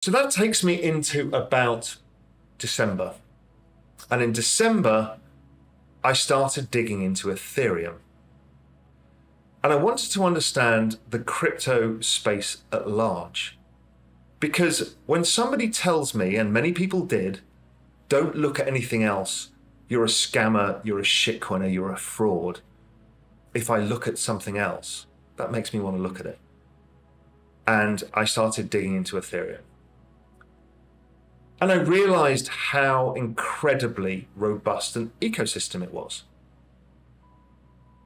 So that takes me into about December. And in December, I started digging into Ethereum. And I wanted to understand the crypto space at large. Because when somebody tells me, and many people did, don't look at anything else, you're a scammer, you're a shitcoiner, you're a fraud. If I look at something else, that makes me want to look at it. And I started digging into Ethereum. And I realized how incredibly robust an ecosystem it was.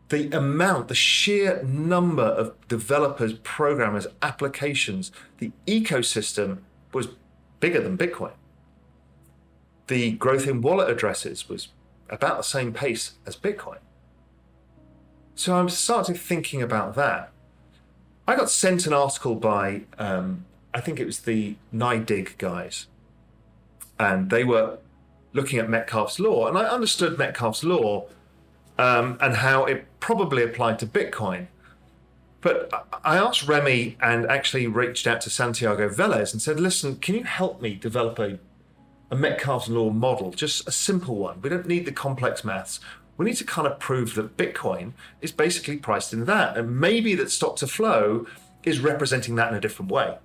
The sheer number of developers, programmers, applications, the ecosystem was bigger than Bitcoin. The growth in wallet addresses was about the same pace as Bitcoin. So I started thinking about that. I got sent an article by, I think it was the NIDIG guys, and they were looking at Metcalfe's law, and I understood Metcalfe's law and how it probably applied to Bitcoin. But I asked Remy and actually reached out to Santiago Velez and said, listen, can you help me develop a Metcalfe's law model, just a simple one? We don't need the complex maths. We need to kind of prove that Bitcoin is basically priced in that. And maybe that stock to flow is representing that in a different way.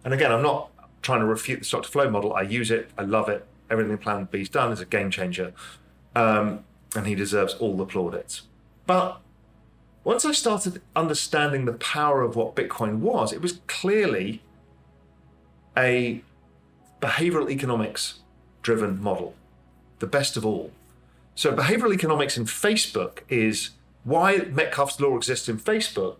And again, I'm not trying to refute the stock to flow model. I use it. I love it. Everything Plan B's done is a game changer. And he deserves all the plaudits. But once I started understanding the power of what Bitcoin was, it was clearly a behavioral economics driven model, the best of all. So behavioral economics in Facebook is why Metcalfe's law exists in Facebook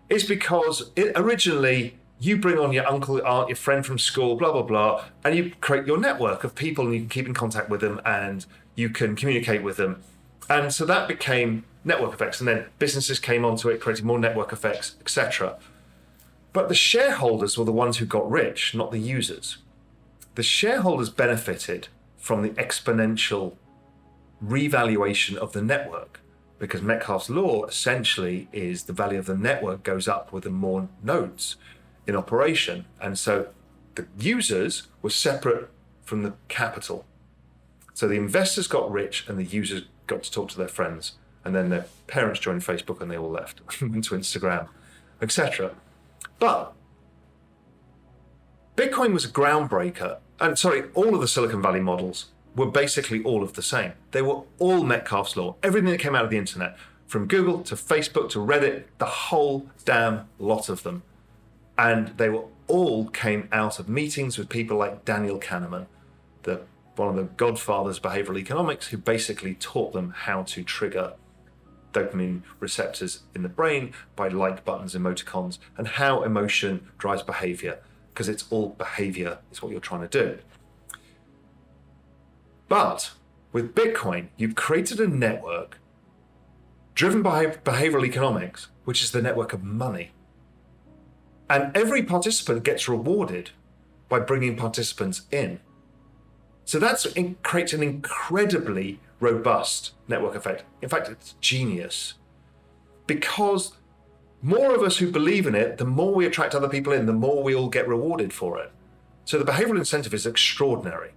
is because originally you bring on your uncle, your aunt, your friend from school, blah, blah, blah, and you create your network of people and you can keep in contact with them and you can communicate with them. And so that became network effects. And then businesses came onto it, creating more network effects, etc. But the shareholders were the ones who got rich, not the users. The shareholders benefited from the exponential revaluation of the network, because Metcalfe's law essentially is the value of the network goes up with the more nodes in operation. And so the users were separate from the capital. So the investors got rich and the users got to talk to their friends. And then their parents joined Facebook and they all left, went to Instagram, etc. But Bitcoin was a groundbreaker. And sorry, all of the Silicon Valley models were basically all of the same. They were all Metcalfe's law. Everything that came out of the internet, from Google to Facebook to Reddit, the whole damn lot of them. And they were all came out of meetings with people like Daniel Kahneman, one of the godfathers of behavioral economics, who basically taught them how to trigger dopamine receptors in the brain by like buttons, emoticons, and how emotion drives behavior, because it's all behavior is what you're trying to do. But with Bitcoin, you've created a network driven by behavioral economics, which is the network of money. And every participant gets rewarded by bringing participants in. So that creates an incredibly robust network effect. In fact, it's genius. Because more of us who believe in it, the more we attract other people in, the more we all get rewarded for it. So the behavioral incentive is extraordinary.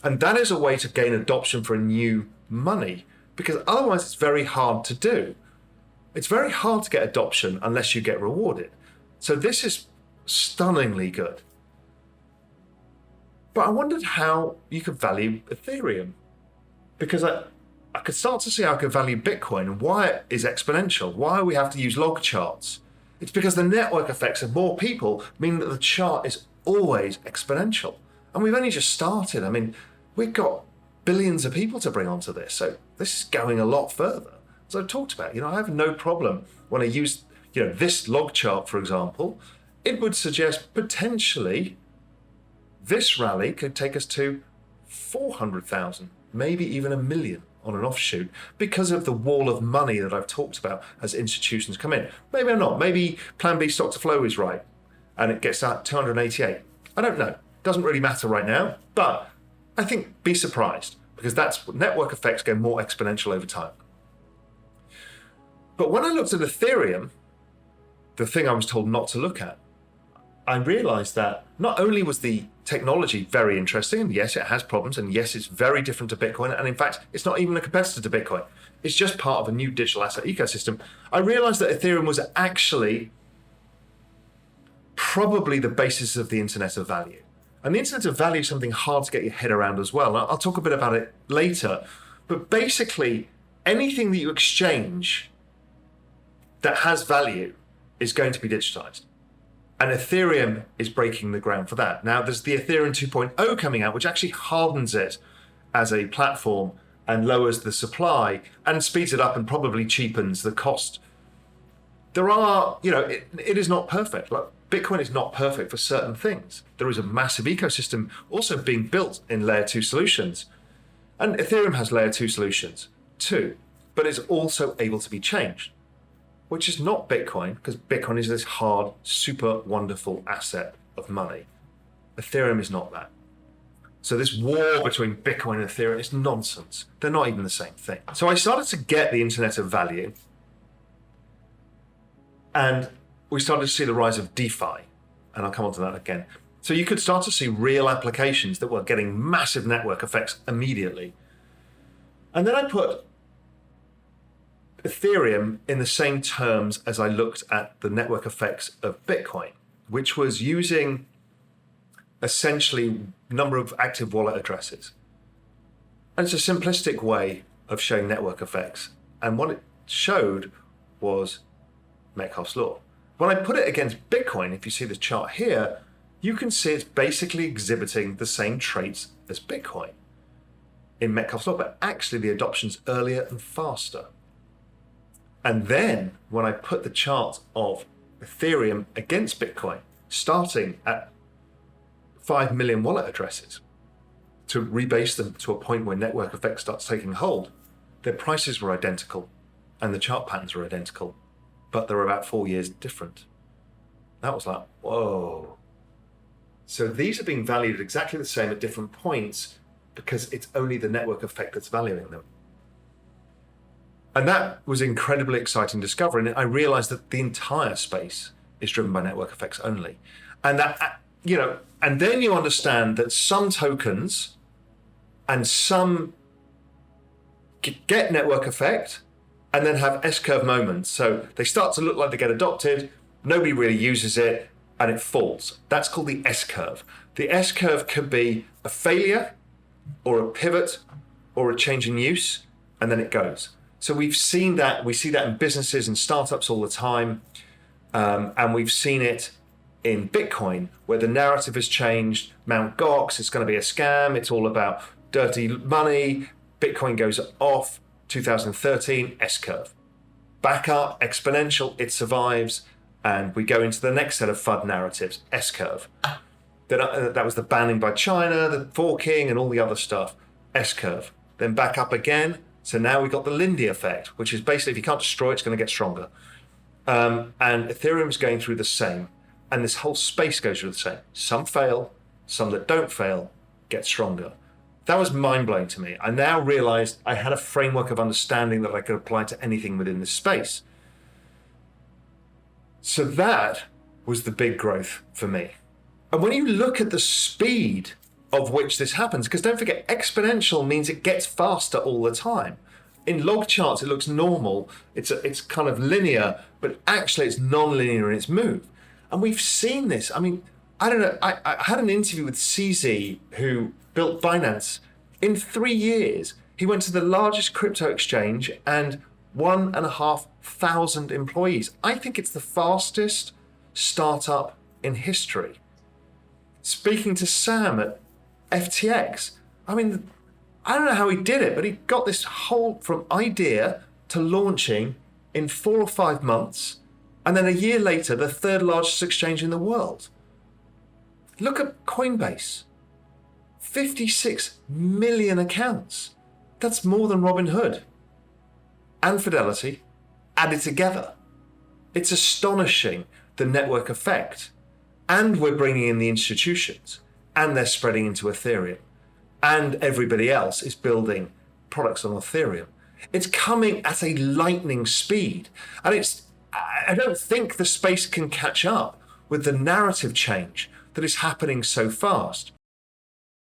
And that is a way to gain adoption for a new money, because otherwise it's very hard to do. It's very hard to get adoption unless you get rewarded. So this is stunningly good. But I wondered how you could value Ethereum, because I could start to see how I could value Bitcoin and why it is exponential, why we have to use log charts. It's because the network effects of more people mean that the chart is always exponential. And we've only just started. I mean, we've got billions of people to bring onto this. So this is going a lot further. As I've talked about, I have no problem when I use, this log chart, for example, it would suggest potentially this rally could take us to 400,000, maybe even 1 million on an offshoot, because of the wall of money that I've talked about as institutions come in. Maybe I'm not. Maybe Plan B stock to flow is right and it gets at 288. I don't know. Doesn't really matter right now, but I think be surprised, because that's network effects go more exponential over time. But when I looked at Ethereum, the thing I was told not to look at, I realized that not only was the technology very interesting, and yes, it has problems, and yes, it's very different to Bitcoin, and in fact, it's not even a competitor to Bitcoin. It's just part of a new digital asset ecosystem. I realized that Ethereum was actually probably the basis of the Internet of Value. And the Internet of Value is something hard to get your head around as well. I'll talk a bit about it later. But basically, anything that you exchange that has value is going to be digitized. And Ethereum is breaking the ground for that. Now, there's the Ethereum 2.0 coming out, which actually hardens it as a platform and lowers the supply and speeds it up and probably cheapens the cost. There are, it is not perfect. Like, Bitcoin is not perfect for certain things. There is a massive ecosystem also being built in layer 2 solutions. And Ethereum has layer 2 solutions too, but it's also able to be changed, which is not Bitcoin, because Bitcoin is this hard, super wonderful asset of money. Ethereum is not that. So this war between Bitcoin and Ethereum is nonsense. They're not even the same thing. So I started to get the Internet of Value, and we started to see the rise of DeFi, and I'll come on to that again. So you could start to see real applications that were getting massive network effects immediately. And then I put Ethereum in the same terms as I looked at the network effects of Bitcoin, which was using essentially number of active wallet addresses. And it's a simplistic way of showing network effects. And what it showed was Metcalfe's law. When I put it against Bitcoin, if you see the chart here, you can see it's basically exhibiting the same traits as Bitcoin in Metcalfe's law, but actually the adoption's earlier and faster. And then when I put the chart of Ethereum against Bitcoin, starting at 5 million wallet addresses to rebase them to a point where network effect starts taking hold, their prices were identical and the chart patterns were identical, but they were about 4 years different. That was like, whoa. So these are being valued exactly the same at different points because it's only the network effect that's valuing them. And that was an incredibly exciting discovery. And I realized that the entire space is driven by network effects only. And that, and then you understand that some tokens and some get network effect and then have S-curve moments. So they start to look like they get adopted, nobody really uses it, and it falls. That's called the S-curve. The S-curve could be a failure or a pivot or a change in use, and then it goes. So we've seen that, we see that in businesses and startups all the time. And we've seen it in Bitcoin, where the narrative has changed. Mt. Gox, it's going to be a scam. It's all about dirty money. Bitcoin goes off, 2013, S-curve. Back up, exponential, it survives. And we go into the next set of FUD narratives, S-curve. That was the banning by China, the forking, and all the other stuff, S-curve. Then back up again. So now we've got the Lindy effect, which is basically if you can't destroy it, it's going to get stronger. And Ethereum is going through the same. And this whole space goes through the same. Some fail, some that don't fail get stronger. That was mind-blowing to me. I now realized I had a framework of understanding that I could apply to anything within this space. So that was the big growth for me. And when you look at the speed of which this happens, because don't forget, exponential means it gets faster all the time. In log charts, it looks normal. It's kind of linear, but actually it's non-linear in its move. And we've seen this. I mean, I don't know. I had an interview with CZ, who built Binance. In 3 years, he went to the largest crypto exchange and 1,500 employees. I think it's the fastest startup in history. Speaking to Sam at FTX, I mean, I don't know how he did it, but he got this whole from idea to launching in 4 or 5 months, and then a year later, the third largest exchange in the world. Look at Coinbase, 56 million accounts. That's more than Robinhood and Fidelity added together. It's astonishing, the network effect. And we're bringing in the institutions, and they're spreading into Ethereum, and everybody else is building products on Ethereum. It's coming at a lightning speed, and I don't think the space can catch up with the narrative change that is happening so fast.